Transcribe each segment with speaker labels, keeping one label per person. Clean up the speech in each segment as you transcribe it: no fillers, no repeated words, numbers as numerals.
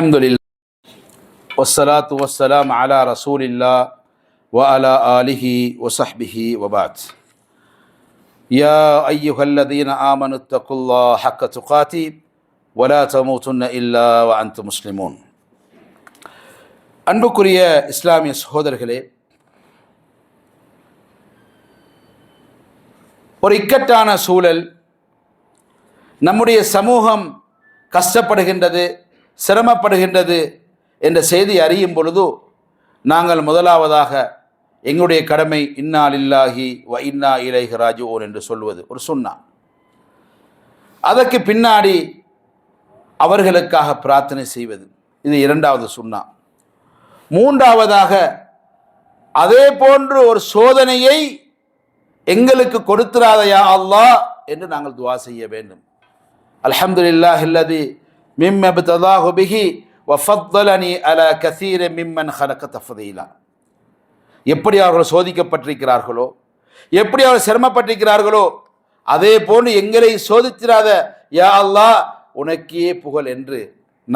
Speaker 1: அல்ஹம்துலில்லாஹ் வஸ்ஸலாத்து வஸ்ஸலாம் அலா ரசூலில்லாஹ் வ அலா ஆலிஹி வ ஸஹ்பிஹி வ பஅத். யா அய்யுஹல்லதீன ஆமனு தக்குல்லாஹ ஹக்க துகாதி வ லா தமூதுன்ன இல்லா வ அன்தும் முஸ்லிமூன். அன்புக்குரிய இஸ்லாமிய சகோதரர்களே, ஒரு இக்கட்டான சூழல், நம்முடைய சமூகம் கஷ்டப்படுகின்றது, சிரமப்படுகின்றது என்ற செய்தி அறியும் பொழுது நாங்கள் முதலாவதாக எங்களுடைய கடமை இன்னா லில்லாஹி வ இன்னா இலைஹி ராஜிஊன் என்று சொல்வது ஒரு சுன்னா. அதற்கு பின்னாடி அவர்களுக்காக பிரார்த்தனை செய்வது, இது இரண்டாவது சுன்னா. மூன்றாவதாக அதே போன்று ஒரு சோதனையை எங்களுக்கு கொடுத்திராத யா அல்லாஹ் என்று நாங்கள் துஆ செய்ய வேண்டும். அல்ஹம்துலில்லாஹில்லதி மிம்ம இப்தலாஹு பிஹி வ ஃபத்தலனி அலா கஸீர மிம்மன் ஹலக தஃதீலா. எப்படி அவர்கள் சோதிக்கப்பட்டிருக்கிறார்களோ, எப்படி அவர்கள் சிரமப்பட்டிருக்கிறார்களோ, அதே போன்று எங்களை சோதித்திராத யா அல்லாஹ் உனக்கே புகழ் என்று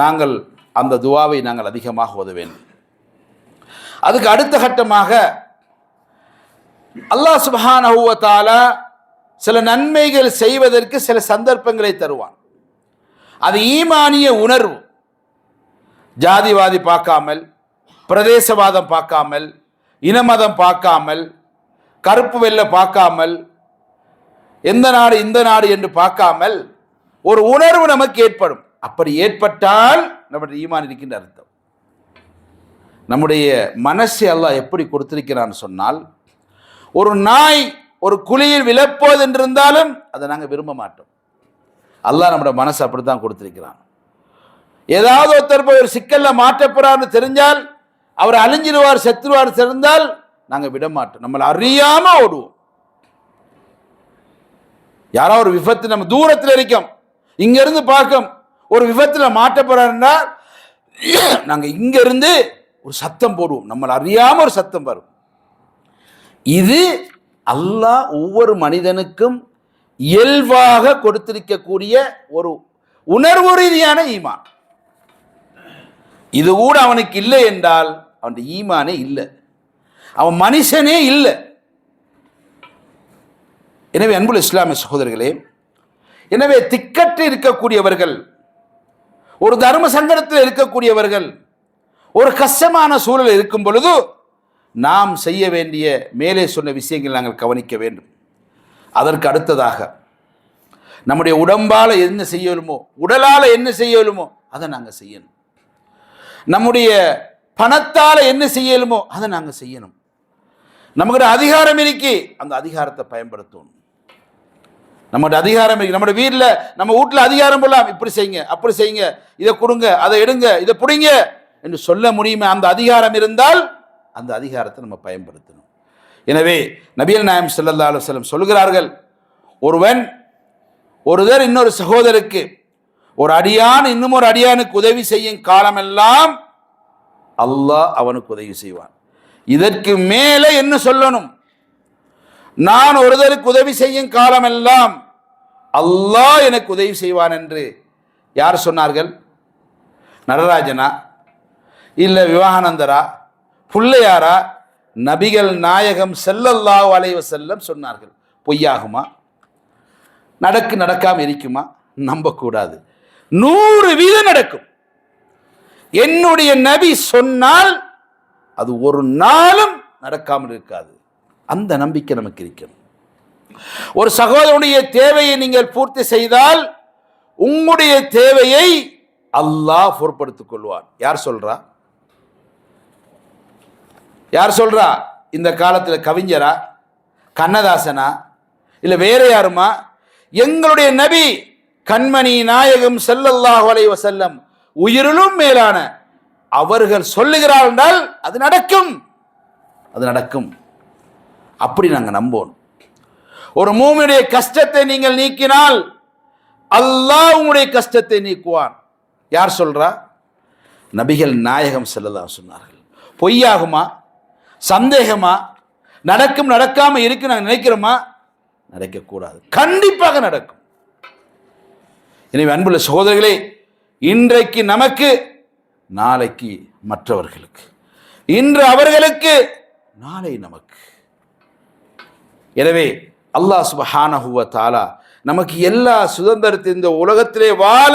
Speaker 1: நாங்கள் அந்த துஆவை நாங்கள் அதிகமாக ஓத வேண்டும். அதுக்கு அடுத்த கட்டமாக அல்லாஹ் சுப்ஹானஹு வ தஆலா சில நன்மைகள் செய்வதற்கு சில சந்தர்ப்பங்களை தருவான். அது ஈமானிய உணர்வு. ஜாதிவாதி பார்க்காமல், பிரதேசவாதம் பார்க்காமல், இனமதம் பார்க்காமல், கருப்பு வெள்ளை பார்க்காமல், எந்த நாடு இந்த நாடு என்று பார்க்காமல் ஒரு உணர்வு நமக்கு ஏற்படும். அப்படி ஏற்பட்டால் நம்முடைய ஈமான் இருக்கின்ற அர்த்தம். நம்முடைய மனசை அல்லாஹ் எப்படி கொடுத்திருக்கிறான்னு சொன்னால், ஒரு நாய் ஒரு குழியில் விழப்போது என்றிருந்தாலும் அதை நாங்கள் விரும்ப மாட்டோம். அல்லாஹ் நம்முடைய மனசை அப்படித்தான் கொடுத்திருக்கிறான். ஏதாவது ஒருத்தர் போய் ஒரு சிக்கல்ல மாற்றப்படுறான்னு தெரிஞ்சால், அவர் அழிஞ்சிடுவார், செத்துருவார் தெரிந்தால் நாங்கள் விட மாட்டோம். நம்மளை அறியாம ஓடுவோம். யாராவது ஒரு விபத்து நம்ம தூரத்தில் இருக்கோம், இங்க இருந்து பார்க்கும், ஒரு விபத்தில் மாற்றப்படுறாருன்னா நாங்க இங்க இருந்து ஒரு சத்தம் போடுவோம். நம்மளை அறியாம ஒரு சத்தம் வரும். இது அல்லாஹ் ஒவ்வொரு மனிதனுக்கும் இயல்பாக கொடுத்திருக்கக்கூடிய ஒரு உணர்வு ரீதியான ஈமான். இது கூட அவனுக்கு இல்லை என்றால் அவன் ஈமானே இல்லை, அவன் மனுஷனே இல்லை. எனவே அன்புள்ள இஸ்லாமிய சகோதரர்களே, எனவே திக்கற்று இருக்கக்கூடியவர்கள், ஒரு தர்ம சங்கடத்தில் இருக்கக்கூடியவர்கள், ஒரு கஷ்டமான சூழல் இருக்கும் பொழுது நாம் செய்ய வேண்டிய மேலே சொன்ன விஷயங்கள் நாங்கள் கவனிக்க வேண்டும். அதற்கு அடுத்ததாக நம்முடைய உடம்பால் என்ன செய்யலுமோ, உடலால் என்ன செய்யலுமோ அதை நாங்கள் செய்யணும். நம்முடைய பணத்தால் என்ன செய்யலுமோ அதை நாங்கள் செய்யணும். நமக்கு அதிகாரம் இருக்கு, அந்த அதிகாரத்தை பயன்படுத்தணும். நம்முடைய அதிகாரம் இருக்கு, நம்முடைய வீட்டில் நம்ம வீட்டில் அதிகாரம் போடலாம், இப்படி செய்யுங்க, அப்படி செய்யுங்க, இதை கொடுங்க, அதை எடுங்க, இதை பிடிங்க என்று சொல்ல முடியுமே. அந்த அதிகாரம் இருந்தால் அந்த அதிகாரத்தை நம்ம பயன்படுத்தணும். எனவே நபிகள் நாயகம் ஸல்லல்லாஹு அலைஹி வஸல்லம் சொல்கிறார்கள், ஒருவர் இன்னொரு சகோதரருக்கு, ஒரு அடியான் இன்னும் ஒரு அடியானுக்கு உதவி செய்யும் காலமெல்லாம் அல்லாஹ் அவனுக்கு உதவி செய்வான். இதற்கு மேலே என்ன சொல்லணும்? நான் ஒருவருக்கு உதவி செய்யும் காலமெல்லாம் அல்லாஹ் எனக்கு உதவி செய்வான் என்று யார் சொன்னார்கள்? நடராஜனா, இல்லை விவேகானந்தரா, புள்ளையாரா? நபிகள் நாயகம் ஸல்லல்லாஹு அலைஹி வஸல்லம் சொன்னார்கள். பொய்யாகுமா? நடக்காம இருக்குமா? நம்பக்கூடாது. 100% நடக்கும். என்னுடைய நபி சொன்னால் அது ஒரு நாளும் நடக்காமல் இருக்காது. அந்த நம்பிக்கை நமக்கு இருக்கணும். ஒரு சகோதரனுடைய தேவையை நீங்கள் பூர்த்தி செய்தால் உங்களுடைய தேவையை அல்லாஹ் பொறுப்படுத்திக் கொள்வார். யார் சொல்றா? யார் சொல்றா? இந்த காலத்தில் கவிஞரா, கண்ணதாசனா, இல்லை வேற யாருமா? எங்களுடைய நபி கண்மணி நாயகம் ஸல்லல்லாஹு அலைஹி வஸல்லம் உயிரிலும் மேலான அவர்கள் சொல்லுகிறார் என்றால் அது நடக்கும், அது நடக்கும். அப்படி நாங்கள் நம்போம். ஒரு மூமினுடைய கஷ்டத்தை நீங்கள் நீக்கினால் அல்லாஹ் உங்களுடைய கஷ்டத்தை நீக்குவான். யார் சொல்றா? நபிகள் நாயகம் ஸல்லல்லாஹு அலைஹி வஸல்லம் சொன்னார்கள். பொய்யாகுமா? சந்தேகமா? நடக்கும் நடக்காம இருக்கு நாங்கள் நினைக்கிறோமா? நடக்கக்கூடாது, கண்டிப்பாக நடக்கும். எனவே அன்புள்ள சகோதரர்களே, இன்றைக்கு நமக்கு நாளைக்கு மற்றவர்களுக்கு, இன்று அவர்களுக்கு, நாளை நமக்கு. எனவே அல்லாஹ் சுப்ஹானஹு வ தஆலா நமக்கு எல்லா சுதந்திரத்தை இந்த உலகத்திலே வாழ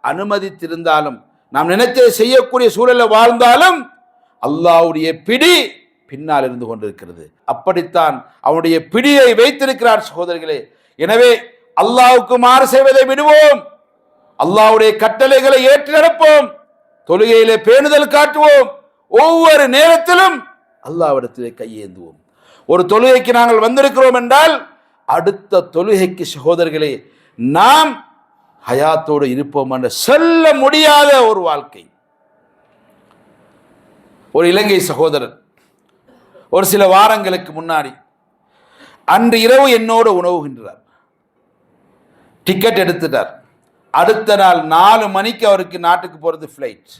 Speaker 1: அனுமதித்திருந்தாலும், நாம் நினைச்சதை செய்யக்கூடிய சூழலில் வாழ்ந்தாலும், அல்லாஹ்வுடைய பிடி பின்னால் இருந்து கொண்டிருக்கிறது. அப்படித்தான் அவனுடைய பிடியை வைத்திருக்கிறார் சகோதரர்களே. எனவே அல்லாஹ்வுக்கு மாறு செய்வதை விடுவோம், அல்லாஹ்வுடைய கட்டளைகளை ஏற்று நடப்போம், தொழுகையிலே பேணுதல் காட்டுவோம், ஒவ்வொரு நேரத்திலும் அல்லாஹ்விடத்திலே கையேந்துவோம். ஒரு தொழுகைக்கு நாங்கள் வந்திருக்கிறோம் என்றால் அடுத்த தொழுகைக்கு சகோதரர்களே நாம் ஹயாத்தோடு இருப்போம் என்று சொல்ல முடியாத ஒரு வாழ்க்கை. ஒரு இலங்கை சகோதரர் ஒரு சில வாரங்களுக்கு முன்னாடி அன்று இரவு என்னோடு உணவுகின்றார். டிக்கெட் எடுத்துட்டார். அடுத்த நாள் 4 மணிக்கு அவருக்கு நாட்டுக்கு போகிறது ஃப்ளைட்.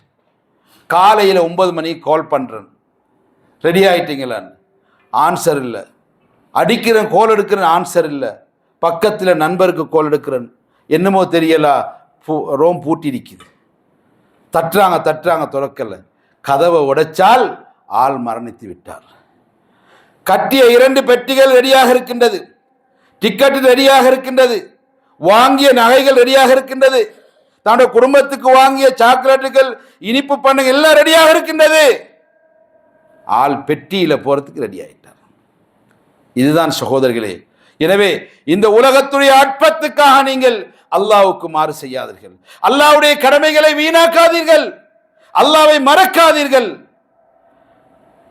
Speaker 1: காலையில் 9 மணிக்கு கால் பண்ணுறேன், ரெடி ஆகிட்டீங்களான்னு. ஆன்சர் இல்லை. அடிக்கிறேன், கோல் எடுக்கிறேன், ஆன்சர் இல்லை. பக்கத்தில் நண்பருக்கு கோல் எடுக்கிறேன், என்னமோ தெரியலா, ரோம் பூட்டி இருக்குது. தட்டுறாங்க துறக்கல. கதவை உடைச்சால் ஆள் மரணித்து விட்டார். கட்டிய 2 பெட்டிகள் ரெடியாக இருக்கின்றது, டிக்கெட் ரெடியாக இருக்கின்றது, வாங்கிய நகைகள் ரெடியாக இருக்கின்றது, தன்னுடைய குடும்பத்துக்கு வாங்கிய சாக்லேட்டுகள், இனிப்பு பண்ணங்கள் எல்லாம் ரெடியாக இருக்கின்றது. ஆள் பெட்டியில போறதுக்கு ரெடி ஆயிட்டார். இதுதான் சகோதரர்களே. எனவே இந்த உலகத்துடைய அற்பத்துக்காக நீங்கள் அல்லாஹ்வுக்கு மாறு செய்யாதீர்கள், அல்லாஹ்வுடைய கடமைகளை வீணாக்காதீர்கள், அல்லாஹ்வை மறக்காதீர்கள்.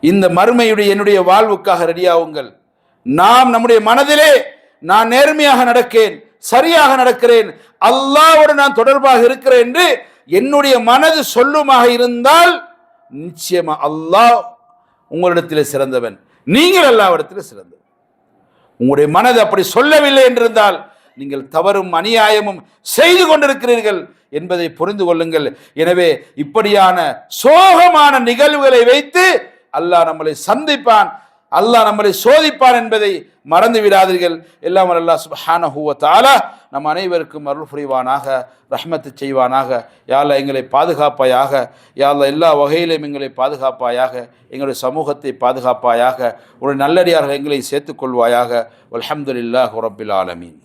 Speaker 1: இந்த மறுமையுடைய என்னுடைய வாழ்வுக்காக ரெடியாகுங்கள். நாம் நம்முடைய மனதிலே நான் நேர்மையாக நடக்கிறேன், சரியாக நடக்கிறேன், அல்லாஹ்வோடு நான் தொடர்பாக இருக்கிறேன் என்று என்னுடைய மனது சொல்லுமாக இருந்தால் நிச்சயமா அல்லாஹ் உங்களிடத்தில் சிறந்தவன், நீங்கள் அல்லாஹ்விடத்தில் சிறந்தவன். உங்களுடைய மனது அப்படி சொல்லவில்லை என்றிருந்தால் நீங்கள் தவறும் அநியாயமும் செய்து கொண்டிருக்கிறீர்கள் என்பதை புரிந்து கொள்ளுங்கள். எனவே இப்படியான சோகமான நிகழ்வுகளை வைத்து அல்லாஹ் நம்மளை சந்திப்பான், அல்லாஹ் நம்மளை சோதிப்பான் என்பதை மறந்து விடாதீர்கள். எல்லாம் அல்லாஹ் சுப்ஹானஹு வ தஆலா நம் அனைவருக்கும் அருள் புரிவானாக, ரஹ்மத்து செய்வானாக. யா அல்லாஹ் எங்களை பாதுகாப்பாயாக, யா அல்லாஹ் எல்லா வகையிலும் எங்களை பாதுகாப்பாயாக, எங்களுடைய சமூகத்தை பாதுகாப்பாயாக, உடைய நல்லடியார்கள் எங்களை சேர்த்துக்கொள்வாயாக. வல்ஹம்துலில்லாஹி ரப்பில் ஆலமீன்.